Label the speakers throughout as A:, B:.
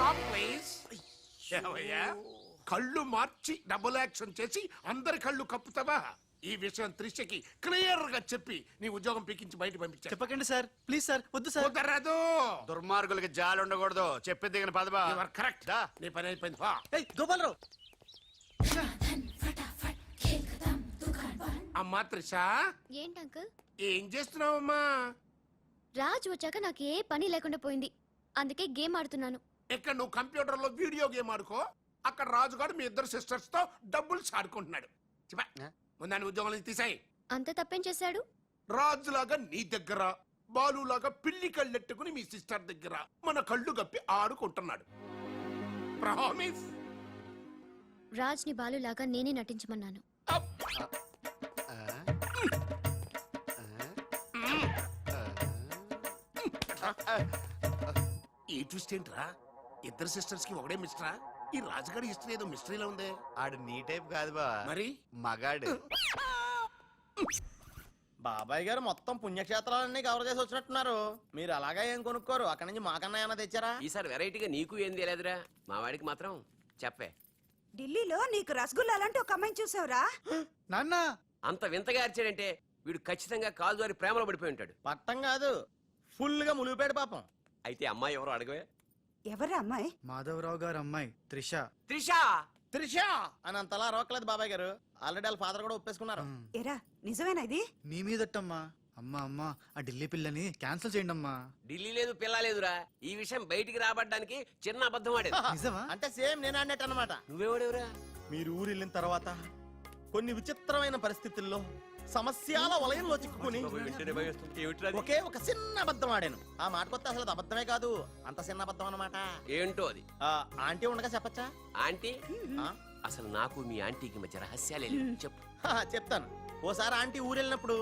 A: Stop please. ఏమయ్యా, కళ్ళు మార్చి double action చేసి అందరి కళ్ళు కప్పుతావా? ఈ విషయం త్రిషకి క్లియర్ గా చెప్పి నీ ఉద్యోగం పీకించి బయట పంపించా.
B: చెప్పకండి సార్, ప్లీజ్ సార్, వద్దు సార్.
A: కుదరదు.
C: దుర్మార్గులకి జాలి ఉండకూడదు. చెప్పి దిగిన పదబా.
A: కరెక్ట్. నీ పని అయిపోయింది.
B: ఏయ్ గోపాలరావు,
A: అమ్మా త్రిష,
D: ఏంటి అంకుల్?
A: ఏం చేస్తున్నావమ్మా?
D: రాజ్ వచ్చాక నాకు ఏ పని లేకుండా పోయింది, అందుకే గేమ్ ఆడుతున్నాను.
A: ఇక్కడ నువ్వు కంప్యూటర్ లో వీడియో గేమ్ ఆడుకో, అక్కడ రాజుగాడు మీ ఇద్దరు సిస్టర్స్ తో డబ్బులు ఆడుకుంటున్నాడు. ముందాన్ని ఉద్యోగం తీసాయి.
D: అంత తప్పేం చేశాడు?
A: రాజులాగా నీ దగ్గర, బాలులాగా పిల్లి కళ్ళెట్టుకుని మీ సిస్టర్ దగ్గర మన కళ్ళు కప్పి ఆడుకుంటున్నాడు. ప్రామిస్.
D: రాజ్ ని బాలులాగా నేనే నటించమన్నాను.
A: ఈ ట్విస్ట్ ఏంట్రా? ఇద్దరు సిస్టర్స్ కి ఒకడే మిస్టరా? ఈ రాజుగాడి హిస్టరీ ఏదో మిస్టరీలో ఉందే.
C: ఆడు నీ టైప్ కాదు బా,
A: మరి
C: మగాడు.
B: బాబాయ్ గారు మొత్తం పుణ్యక్షేత్రాలన్నీ కవర్ చేసి వచ్చినట్టున్నారు. మీరు అలాగా ఏం కొనుక్కోరు, అక్కడి నుంచి మాకన్నా ఏమైనా తెచ్చారా?
E: ఈసారి వెరైటీగా నీకు ఏం తెలియదురా, మా వాడికి మాత్రం చెప్పే.
F: ఢిల్లీలో నీకు రసగుల్లా లాంటి ఒక అమ్మాయిని చూసావురా?
B: నాన్న
E: అంత వింతగా అరిచాడంటే వీడు ఖచ్చితంగా కాలు దారి ప్రేమలో పడిపోయి ఉంటాడు.
B: పట్టం కాదు, ఫుల్ గా ములిగిపోయాడు పాపం.
E: అయితే అమ్మాయి ఎవరో అడగవే.
F: ఎవరా అమ్మాయి?
G: మాధవరావు గారు అమ్మాయి త్రిష.
E: త్రిష
B: త్రిష అని అంతలా రోకలేదు బాబాయ్ గారు. ఆల్రెడీ వాళ్ళ ఫాదర్ కూడా ఒప్పేసుకున్నారు.
F: ఎరా నిజమేనా ఇది?
G: నీ మీదట్టమ్మా. అమ్మా అమ్మా, ఆ ఢిల్లీ పిల్లని క్యాన్సిల్ చేయండి అమ్మా.
E: ఢిల్లీ లేదు పిల్ల లేదురా, ఈ విషయం బయటికి రాబడ్డానికి చిన్న అబద్ధం ఆడేది.
G: నిజమా?
B: అంటే సేమ్ నేను అన్నట్టు అనమాట.
E: నువ్వేవాడేవురా?
B: మీరు ఊరు వెళ్ళిన తర్వాత కొన్ని విచిత్రమైన పరిస్థితుల్లో సమస్యల వలయంలో చిక్కుకుని ఒకే ఒక చిన్న అబద్ధం ఆడాను. ఆ మాట కొత్త అసలు అబద్ధమే కాదు, అంత చిన్న అబద్ధం అన్నమాట.
E: ఏంటో అది?
B: ఆంటీ ఉండగా చెప్పచ్చా?
E: ఆంటీ? అసలు నాకు మీ ఆంటీకి మధ్య రహస్యాలే చెప్పు.
B: చెప్తాను. ఓసారి ఆంటీ ఊరెళ్ళినప్పుడు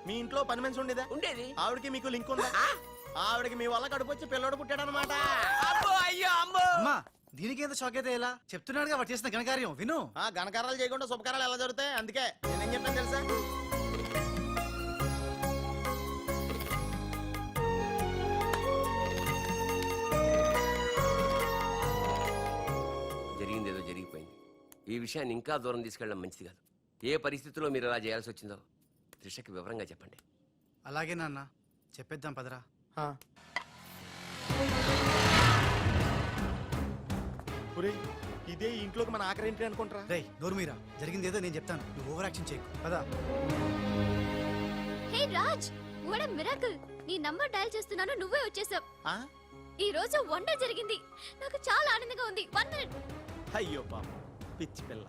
B: మీ ఇంట్లో పని మనిషి ఉండేదా?
E: ఉండేది.
B: ఆవిడకి మీకు లింక్ ఉందా? ఆవిడకి మీ వల్ల కడుపు వచ్చి పిల్లోడు పుట్టాడు అనమాట.
G: అమ్మా, దీనికేంత షాక్ అయితే ఎలా? చెప్తున్నాడుగా వాడు చేసిన ఘనకార్యం విను.
B: ఆ ఘనకారాలు చేయకుండా శుభకారాలు ఎలా జరుగుతాయి? అందుకే నేనేం చెప్పాను తెలుసా?
E: జరిగిందేదో జరిగిపోయింది. ఈ విషయాన్ని ఇంకా దూరం తీసుకెళ్ళడం మంచిది కాదు. ఏ పరిస్థితుల్లో మీరు అలా చేయాల్సి వచ్చిందో త్రిషకి వివరంగా చెప్పండి.
G: అలాగే నాన్న, చెప్పేద్దాం పదరా.
B: ఇదే ఇంట్లోకి మన ఆఖరి ఏంటి అనుకుంటారా?
G: రేయ్ నోర్మీరా, జరిగింది ఏదో నేను చెప్తాను, నువ్వు ఓవర్ యాక్షన్ చేయకు. పదా.
D: హే రాజ్, వాట్ ఎ మిరాకిల్! నీ నంబర్ డయల్ చేస్తున్నాను, నువ్వే వచ్చేసావ్. ఈ రోజు వండర్ జరిగింది, నాకు చాలా ఆనందంగా ఉంది. 1 మినిట్.
B: అయ్యో పాపం పిచ్చి పిల్ల,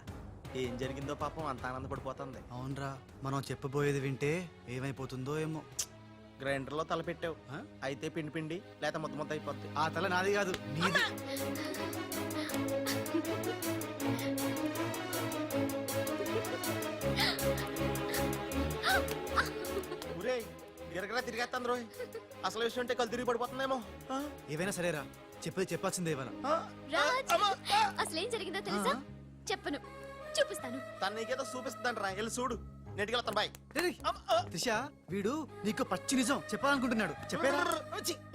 B: ఏం జరిగిందో పాపం అంత ఆనందపడిపోతుంది.
G: అవునరా, మనం చెప్పబోయేది వింటే ఏమైపోతుందో ఏమో.
B: గ్రైండర్ లో తల పెట్టావు, అయితే పిండి పిండి లేక ముద్ద ముద్ద అయిపోద్ది.
G: ఆ తల నాది కాదు, నీది.
B: గిరగరా తిరిగేస్తాను రోయ్, అసలు విషయం అంటే కళ్ళు తిరిగి పడిపోతుందేమో.
G: ఏవైనా సరేరా, చెప్పేది చెప్పాల్సిందే ఇవాళ.
D: రాజ్, అసలేం జరిగిందో తెలుసా? చెప్పను, చూపిస్తాను.
B: తను నీకేదో చూపిస్తుందంట రా, వెళ్ళి చూడు. నెట్టుకెళ్తాను బాయ్.
G: త్రిష, వీడు నీకు పచ్చి నిజం చెప్పాలనుకుంటున్నాడు. చెప్పేరా?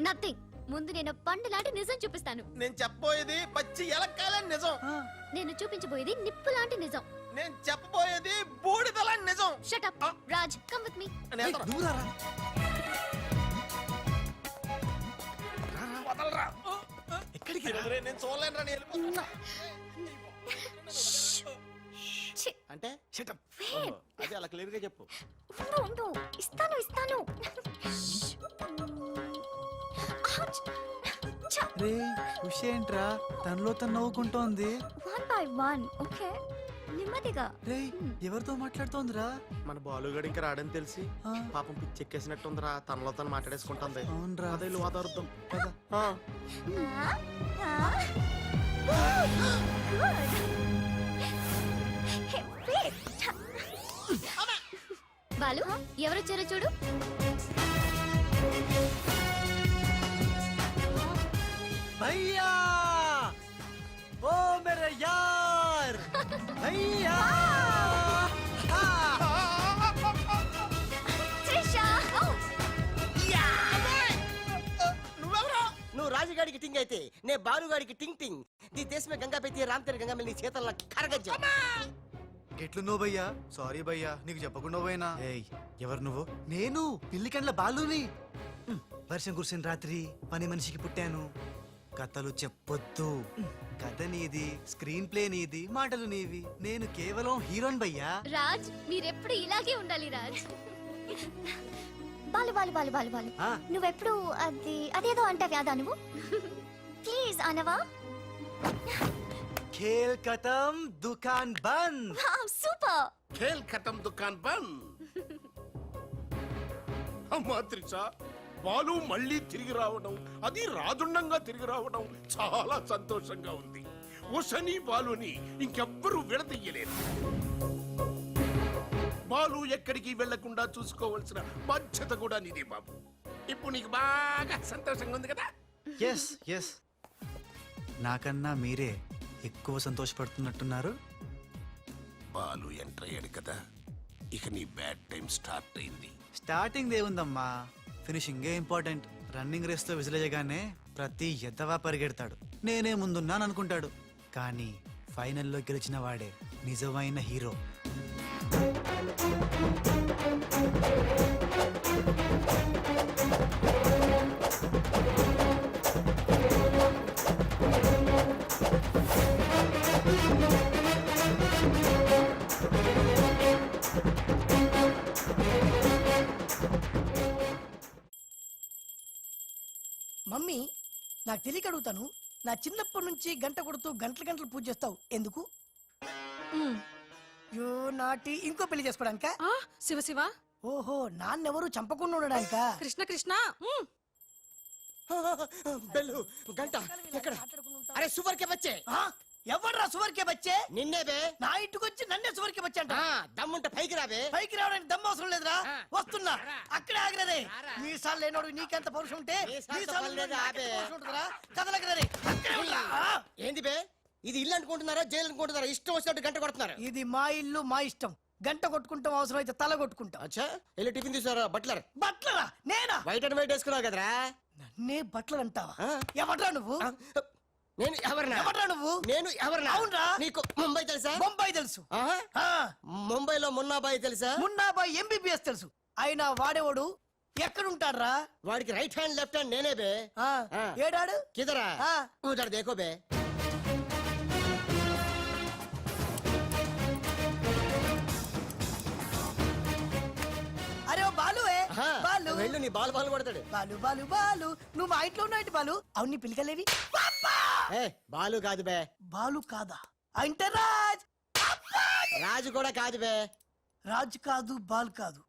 D: నథింగ్. ముందు నేను పండు లాంటి నిజం చూపిస్తాను.
B: నేను చెప్పబోయేది పచ్చి ఎలక్కాలని నిజం.
D: నేను చూపించబోయేది నిప్పు లాంటి నిజం.
B: నేను చెప్పబోయేది బూడిదలాంటి నిజం.
D: Shut up Raj, come with me.
G: ఎక్కడికి?
B: నేను చూడలేనురా, నేను వెళ్ళిపోతున్నా. అంటే అదే అలా క్లియర్ గా చెప్పు.
D: ఇస్తాను ఇస్తాను.
G: ఏంట్రా తనలో తను నవ్వుకుంటోంది?
D: 1 by 1. ఓకే, నెమ్మదిగా.
G: ఎవరితో మాట్లాడుతోందిరా?
B: మన బాలుగాడు ఇంకా రాడని తెలిసి పాపం పిచ్చెక్కేసినట్టుందిరా, తనలో తను మాట్లాడేసుకుంటుంది.
G: అవునరా,
B: అదే వాదార్థం.
D: బాలు, ఎవరొచ్చారో చూడు.
G: భయ్యా, ఓ మేరే యార్ భయ్యా.
B: నువ్వు రాజుగాడి
H: గాడికి టింగ్ అయితే నే బాలుగాడికి టింగ్ టింగ్ నీ దేశమే గంగా పెట్టి రామ్ తెర గంగా నీ చేతల్లో కరగజ్జా
G: ఎట్లున్నావు భయ్యా? సారీ భయ్యా, నీకు చెప్పకుండా పోయినా. ఏయ్, ఎవరు నువ్వు? నేను పిల్లికండ్ల బాలుని. వర్షం కురిసిన రాత్రి పని మనిషికి పుట్టాను. కథలు చెప్పొద్దు. కథ నీది, స్క్రీన్ ప్లే నీది, మాటలు నీవి. నేను కేవలం హీరోన్ భయ్యా.
D: రాజ్ మీరెప్పుడు ఇలాగే ఉండాలి రాజ్.
I: బాలు బాలు బాలు బాలు బాలు
G: ఆ.
I: నువ్వెప్పుడు అదేదో అంటావు యాదా నువ్వు ప్లీజ్ అనవా
G: ఖేల్ ఖతం దుకాన్ బంద్.
I: సూపర్
A: ఖేల్ ఖతం దుకాన్ బంద్. అమ్మా త్రిష, బాలు మళ్ళీ తిరిగి రావడం, అది రాజుండంగా తిరిగి రావడం చాలా సంతోషంగా ఉంది. ఉషని బాలుని ఇంకెవ్వరూ విడదీయలేరు. బాలు ఎక్కడికి వెళ్లకుండా చూసుకోవాల్సిన బాధ్యత కూడా నీదే బాబు. ఇప్పుడు నీకు బాగా సంతోషంగా ఉంది కదా?
G: ఎస్ ఎస్, నాకన్నా మీరే ఎక్కువ సంతోషపడుతున్నట్టున్నారు.
A: బాలు ఎంటర్ అయ్యాడు కదా, ఇక నీ బ్యాడ్ టైం స్టార్ట్ అయింది.
G: స్టార్టింగ్ ఏముందమ్మా, ఫినిషింగే ఇంపార్టెంట్. రన్నింగ్ రేస్ తో విసిలేయగానే ప్రతి ఎద్దవా పరిగెడతాడు, నేనే ముందున్నాను అనుకుంటాడు. కానీ ఫైనల్లో గెలిచిన వాడే నిజమైన హీరో.
J: మమ్మీ నాకు తెలియక అడుగుతాను, నా చిన్నప్పటి నుంచి గంట కొడుతూ గంటలు గంటలు పూజ చేస్తావు ఎందుకు? యో నాటి ఇంకో పెళ్లి చేసుకోవడానికా?
F: శివ శివ
J: ఓహో, నాన్నెవరు చంపకుండా ఉండడానికా?
F: కృష్ణ కృష్ణ
H: బెల్లు గంట ఎక్కడ? అరే సువర్ కే బచ్చే,
J: ఎవడ్రా సువర్కే బచ్చే?
H: నిన్నే బే.
J: నా ఇంటికి వచ్చి నన్నే సువర్కే బచ్చే అంట.
H: దమ్ముంటే పైకి రాబే.
J: పైకి రావడానికి దమ్ము అవసరం లేదురా, వస్తున్నా. అక్కడే ఆగిరదే. మీసాలు లేనోడు నీకెంత పౌరుషం ఉంటే మీసాలు లేనోడు నాకెంత పౌరుషం ఉంటుందిరా? కదలకరే, అక్కడే ఉండరా?
H: ఏంది బే, ఇది ఇల్లు అనుకుంటున్నారా జైలు అనుకుంటున్నారా? ఇష్టం వచ్చినట్టు గంట కొడుతున్నారు.
J: ఇది మా ఇల్లు, మా ఇష్టం. గంట కొట్టుకుంటాం, అవసరం అయితే తల కొట్టుకుంటాం.
H: అచ్చా, వెళ్ళి టిఫిన్ తీసారా? బట్లర్
J: బట్లరా? నేనా?
H: వైట్ అండ్ వైట్ వేసుకున్నావు కదరా?
J: నన్నే బట్లర్ అంటావా?
H: ఆ.
J: ఎవడ్రా నువ్వు?
H: నేను ఎవరినా?
J: ఎవడ్రా నువ్వు?
H: నేను ఎవరినా?
J: అవునరా?
H: నీకు ముంబై తెలుసా?
J: బొంబాయి తెలుసు.
H: ఆహా.
J: ఆ,
H: ముంబైలో మున్నాబాయి తెలుసా?
J: మున్నాబాయ్ ఎంబీబీఎస్ తెలుసు. అయినా వాడేవాడు ఎక్కడుంటాడ్రా?
H: వాడికి రైట్ హ్యాండ్ లెఫ్ట్ హ్యాండ్ నేనే బే.
J: ఆ,
H: ఆ.
J: ఏడాడు?
H: కిదరా
J: ఆ.
H: ఉదర్ దేఖో బే.
J: అరే ఓ బాలువే,
H: ఆహా.
J: బాలు
H: వెళ్ళు, నీ బాల్ బాల్ కొడతాడు.
J: బాలు బాలు బాలు, నువ్వు మా ఇంట్లో ఉన్నావు బాలు? అవును, నీ పిల్లకలేవి?
H: ఏ బాలు కాదు బే.
J: బాలు కాదా? అంటే రాజ్.
H: రాజు కూడా కాదు బే.
J: రాజ్ కాదు, బాల్ కాదు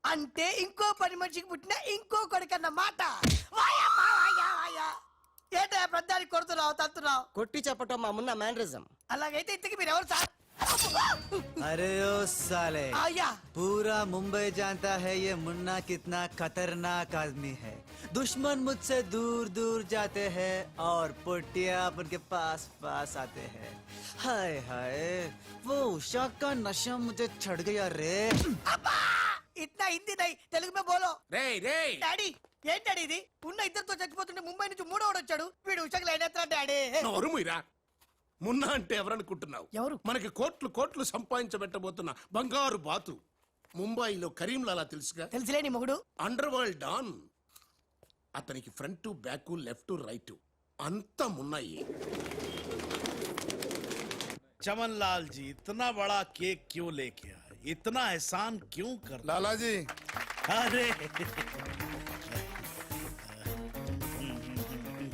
J: అంటే ఇంకో పని మనిషికి పుట్టిన ఇంకో కొడుకన్న మాట. ఏటా పెద్దానికి కొడుతున్నావు, తత్తున్నావు?
H: కొట్టి చెప్పటం మా మున్న మేనరిజం.
J: అలాగైతే ఇంతకి మీరు ఎవరు సార్?
G: अरे ओ साले,
J: आया
G: पूरा मुंबई जानता है ये मुन्ना कितना खतरनाक आदमी है. दुश्मन मुझसे दूर दूर जाते हैं और पुट्टिया उनके पास पास आते हैं. हाय हाय, वो उषा का नशा मुझे चढ़ गया रे.
J: అబ్బా! ఇట్లా హిందీ నై, తెలుగు మే బోలో.
A: రేయ్ రేయ్,
J: డాడీ ఏంటడి ఇది? ఉన్న ఇద్దరితో చచ్చిపోతుంటే ముంబై నుంచి మూడోడు వచ్చాడు. వీడు ఉషకు లైన్ ఎత్తా డాడీ.
A: నోరు మూయరా. మున్నా అంటే ఎవరనుకుంటున్నావు?
J: ఎవరు?
A: మనకి కోట్లు కోట్లు సంపాదించబెట్టబోతున్న బంగారు బాతు. ముంబైలో కరీంలాలా తెలుసుగా?
J: తెలుసులేని మొగుడు.
A: Under world don. అతనికి ఫ్రంట్ బ్యాక్ లెఫ్ట్ రైట్ అంతా మున్నాయి.
K: चमन लाल जी, इतना बड़ा केक क्यों लेके आए? इतना एहसान क्यों कर?
C: लाला जी,
K: अरे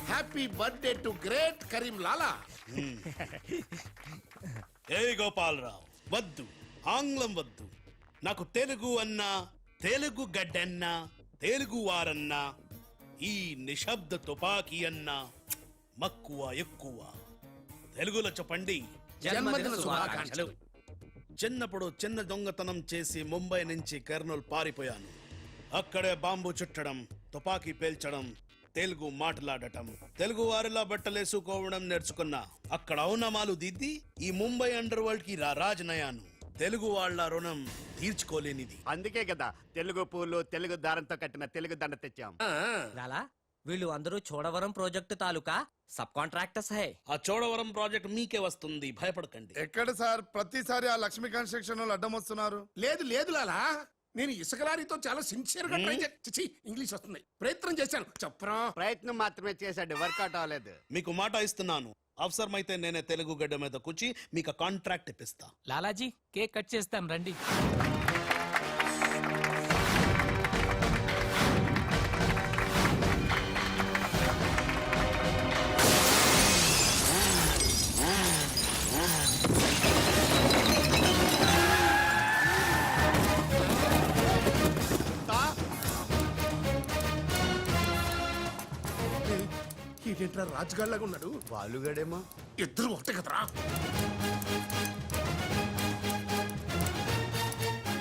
A: happy birthday to great Kareem Lala.
K: ఏ గోపాలరావు వద్దు, ఆంగ్లం వద్దు. నాకు తెలుగు అన్నా, తెలుగు గడ్డన్నా, తెలుగు వారన్నా, ఈ నిశ్శబ్ద తుపాకీ అన్నా మక్కువ ఎక్కువ. తెలుగులో చెప్పండి.
A: జన్మదిన శుభాకాంక్షలు.
K: చిన్నప్పుడు చిన్న దొంగతనం చేసి ముంబై నుంచి కర్నూలు పారిపోయాను. అక్కడే బాంబు చుట్టడం, తుపాకీ పేల్చడం, తెలుగు మాట్లాడటం, తెలుగు వారిలా బట్టలేసుకోవడం నేర్చుకున్నా. అక్కడ ఔనమాలు దిద్ది ఈ ముంబై అండర్ వరల్డ్ కి రాజనయాను. తెలుగు వాళ్ళ రుణం తీర్చుకోలేనిది.
C: అందుకే కదా తెలుగు పూలు తెలుగు దారంతో కట్టిన తెలుగు దండ తెచ్చాం.
A: ఆ,
B: లాలా
H: వీళ్ళు అందరూ చోడవరం ప్రాజెక్టు తాలూకా సబ్ కాంట్రాక్టర్స్ హై.
K: ఆ చోడవరం ప్రాజెక్ట్ మీకే వస్తుంది, భయపడకండి.
L: ఎక్కడ సార్ ప్రతిసారి ఆ లక్ష్మీ కన్స్ట్రక్షన్ వాళ్ళు అడ్డం వస్తున్నారు?
A: లేదు లేదు లాలా, నేను ఇసుక లారీతో చాలా సిన్సియర్ గా ట్రై చేసి ఇంగ్లీష్ వస్తుంది ప్రయత్నం చేశాను. చెప్పరా?
C: ప్రయత్నం మాత్రమే చేశాడు, వర్కౌట్ అవ్వలేదు.
K: మీకు మాట ఇస్తున్నాను, అవసరమైతే నేనే తెలుగు గడ్డ మీద కూర్చి మీకు కాంట్రాక్ట్ ఇప్పిస్తా.
H: లాలాజీ కేక్ కట్ చేస్తాం రండి.
A: ఇదేంట్రా రాజుగాళ్ళగా ఉన్నాడు?
C: బాలుగాడేమో.
A: ఇద్దరు ఒకటే కదరా?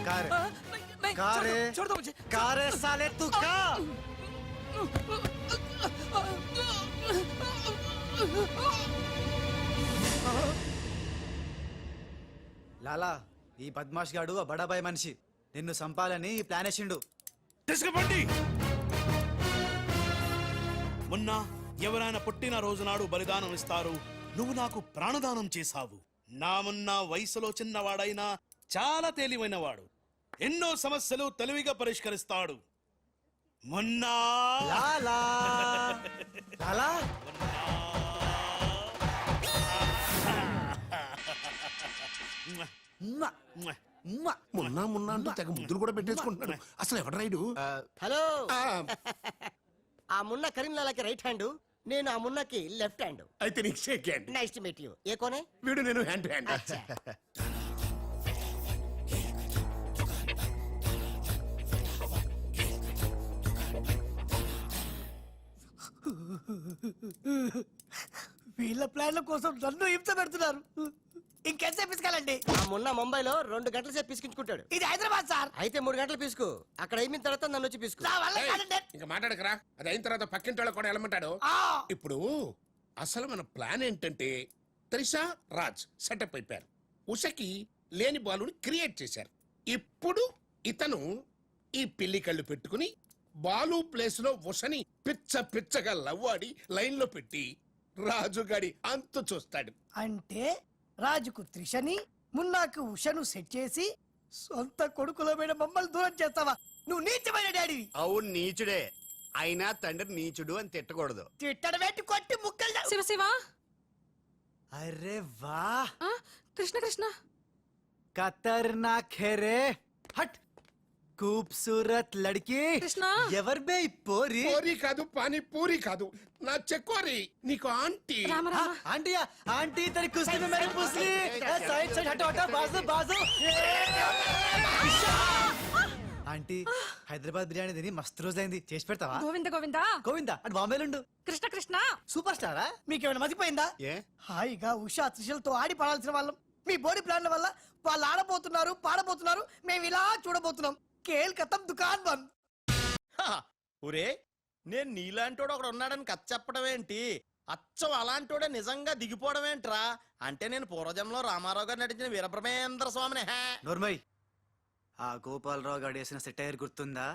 G: కారే కారే కారే సాలే తు కా లాలా, ఈ బద్మాష్ గాడు ఆ బడాబాయ్ మనిషి నిన్ను సంపాలని ఈ ప్లాన్ వేసిండు.
K: తీసుకుపండి. మొన్న ఎవరైనా పుట్టిన రోజు నాడు బలిదానం ఇస్తారు, నువ్వు నాకు ప్రాణదానం చేశావు. నా మొన్న వయసులో చిన్నవాడైనా చాలా తెలివైనవాడు, ఎన్నో సమస్యలు తెలివిగా పరిష్కరిస్తాడు. మొన్న
G: లాలా లాలా ఉమ్మా, ఉమ్మా.
A: మొన్న మొన్న అంటూ తెగ ముద్దులు కూడా పెట్టేసుకుంటున్నాడు. అసలు ఎవడు రైడు?
H: హలో, ఆ మున్న కరీంలాలాకి రైట్ హ్యాండ్, నేను ఆ మున్నకి లెఫ్ట్ హ్యాండ్.
A: అయితే నీకు shake hand.
H: Nice to meet you. ఏ కోనే?
A: వీడు నేను హ్యాండ్ టు హ్యాండ్.
J: వీళ్ళ ప్లాన్ల కోసం నన్ను హింస పెడుతున్నారు. ఇంకెంతసేపు పిసుకాలండి?
H: ఆ మున్న ముంబైలో 2 గంటల సేపు పిసుకుంటాడు.
J: ఇది హైదరాబాద్ సార్.
H: అయితే 3 గంటలు పిసుకు. అక్కడ అయిన తర్వాత నన్ను వచ్చి పిసుకు.
J: నా వల్ల కాదండి.
A: ఇంకా మాట్లాడకరా, అది అయిన తర్వాత పక్కింటి వాళ్ళు కూడా వెళ్ళమంటాడు.
J: ఆ,
A: ఇప్పుడు అసలు మన ప్లాన్ ఏంటంటే, త్రిష రాజ్ సెటప్ అయిపోయారు, ఉషకి లేని బాలుని క్రియేట్ చేశారు. ఇప్పుడు ఇతను ఈ పిల్లి కళ్ళు పెట్టుకుని బాలు ప్లేస్ లో ఉషని పిచ్చ పిచ్చగా లవ్వాడి లైన్ లో పెట్టి రాజుగాడి అంతు చూస్తాడు.
J: అంటే రాజుకు త్రిషని, మున్నాకు ఉషను సెట్ చేసి సొంత కొడుకులమైన మమ్మల్ని దూరం చేస్తావా? నువ్వు నీచమైన డాడీ.
C: అవును నీచుడే, అయినా తండ్రి నీచుడు అని తిట్టకూడదు.
J: తిట్టడం పెట్టి కొట్టి ముక్కలు
F: శివ శివ.
G: అరే వా,
F: కృష్ణ కృష్ణ.
G: ఖతర్నాక్ హే రే. హట్. खूबसूरत लड़की.
F: కృష్ణ.
G: ఎవర్ బే ఈ పోరి?
A: పూరి కాదు, పానీ పూరి కాదు, నా చెక్కోరి. నీకు aunty.
F: Rama Rama.
G: Aunty aunty तेरी कुश्ती में मैंने पूछ ली. साइड साइड हटो हटो, बाजू बाजू. ఆంటీ, హైదరాబాద్ బిర్యానీ తిని మస్తు రోజైంది, చేసి పెడతావా?
F: గోవింద గోవింద.
G: గోవిందా అటు బాంబేలుండు.
F: కృష్ణ కృష్ణ.
G: సూపర్ స్టారా?
J: మీకేమైనా మతిపోయిందా?
C: ఏ
J: హాయిగా ఉషా త్రిషలతో ఆడి పాడాల్సిన వాళ్ళం మీ బోడి ప్లాన్ల వల్ల వాళ్ళు ఆడబోతున్నారు, పాడబోతున్నారు, మేము ఇలా చూడబోతున్నాం. కేల్ కథం దుకాన్ బంద్.
B: ఒరే, నేను నీలాంటోడు ఒకడు ఉన్నాడని కథ చెప్పడం ఏంటి? అచ్చం అలాంటోడే నిజంగా దిగిపోవడం ఏంట్రా? అంటే నేను పూర్వజంలో రామారావు గారు నటించిన వీరబ్రహ్మేంద్ర స్వామిని.
G: నోర్మయ్, ఆ గోపాలరావు గారు వేసిన సెటైర్ గుర్తుందా?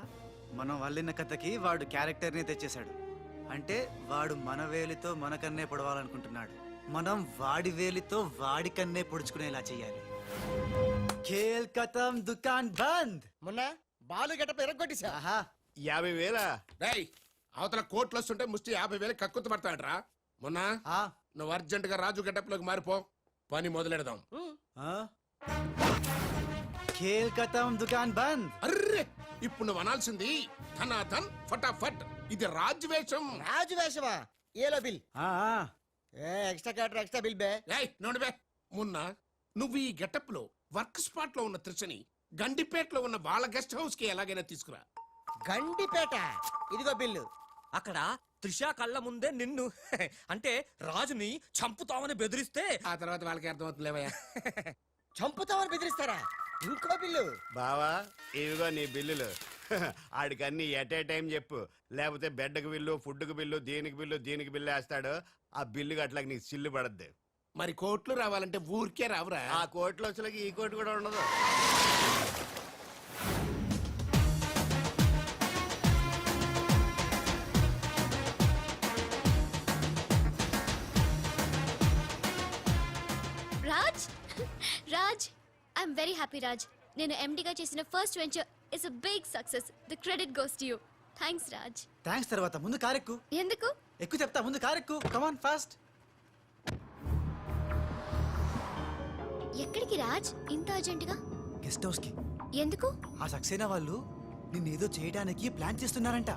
G: మనం వల్లిన కథకి వాడు క్యారెక్టర్ ని తెచ్చేశాడు. అంటే వాడు మన వేలితో మనకన్నే పొడవాలనుకుంటున్నాడు, మనం వాడి వేలితో వాడి కన్నే పొడుచుకునేలా చెయ్యాలి. ఖేల్ కథం దుకాన్ బంద్.
H: మొన్న బాలు గెటప్ ఎరగొట్టేశా.
G: ఆహా,
C: 50,000?
A: రేయ్, అవతల కోట్లు వస్తుంటే ముష్టి 50,000 కక్కుతు పడతాడరా. మొన్న
G: ఆ,
A: నువ్వు అర్జెంట్ గా రాజు గెటప్ లోకి మారిపో, పని మొదలెడదాం.
G: ఆ? ఖేల్ కథం దుకాన్ బంద్.
A: అర్రే, ఇప్పుడు నువ్వు అనాల్సింది ధనాధన్ ఫటాఫట్. ఇది రాజు వేషం.
H: రాజు వేషమా? ఏలో బిల్.
G: ఆ, ఆ.
H: ఎక్స్ట్రా క్యాటర్ ఎక్స్ట్రా బిల్ బే.
A: ఏయ్ నోడు బే. మొన్న నువ్వు ఈ గెటప్ లో వర్క్ స్పాట్ లో ఉన్న త్రిషని గండిపేటలో ఉన్న వాళ్ళ గెస్ట్ హౌస్ కి ఎలాగైనా తీసుకురా.
H: గండిపేట. ఇదిగో బిల్లు.
M: అక్కడ త్రిష కళ్ళ ముందే నిన్ను అంటే రాజుని చంపుతామని బెదిరిస్తే
A: ఆ తర్వాత వాళ్ళకి అర్థమవుతుందిలేవయ్యా.
H: చంపుతామని బెదిరిస్తారా? ఇంకో బిల్లు.
C: బావా, ఇవిగో నీ బిల్లులు. ఆడికన్నీ ఎట్ ఏ టైం చెప్పు, లేకపోతే బెడ్కి బిల్లు, ఫుడ్కి బిల్లు, దీనికి బిల్లు, దీనికి బిల్లు వేస్తాడు. ఆ బిల్లు అట్లాగే నీకు సిల్లు పడద్దు.
A: మరి కోట్లు రావాలంటే ఊరికే రావురా.
C: ఆ కోట్లు వచ్చేలాగా ఈ కోటి కూడా ఉండదు.
D: Raj Raj I'm very happy Raj నేను ఎండిగా చేసిన first venture is a big success the credit goes to you thanks Raj.
G: Thanks తర్వాత ముందు కారెక్కు.
D: ఎందుకు?
G: ఎక్కువ చెప్తా, ముందు కారెక్కు. Come on fast.
D: ఎక్కడికి రాజ్ ఇంత అర్జెంటుగా?
G: గెస్ట్ హౌస్ కి.
D: ఎందుకు?
G: ఆ సక్సేనా వాళ్ళు నిన్నేదో చేయడానికి ప్లాన్ చేస్తున్నారంట.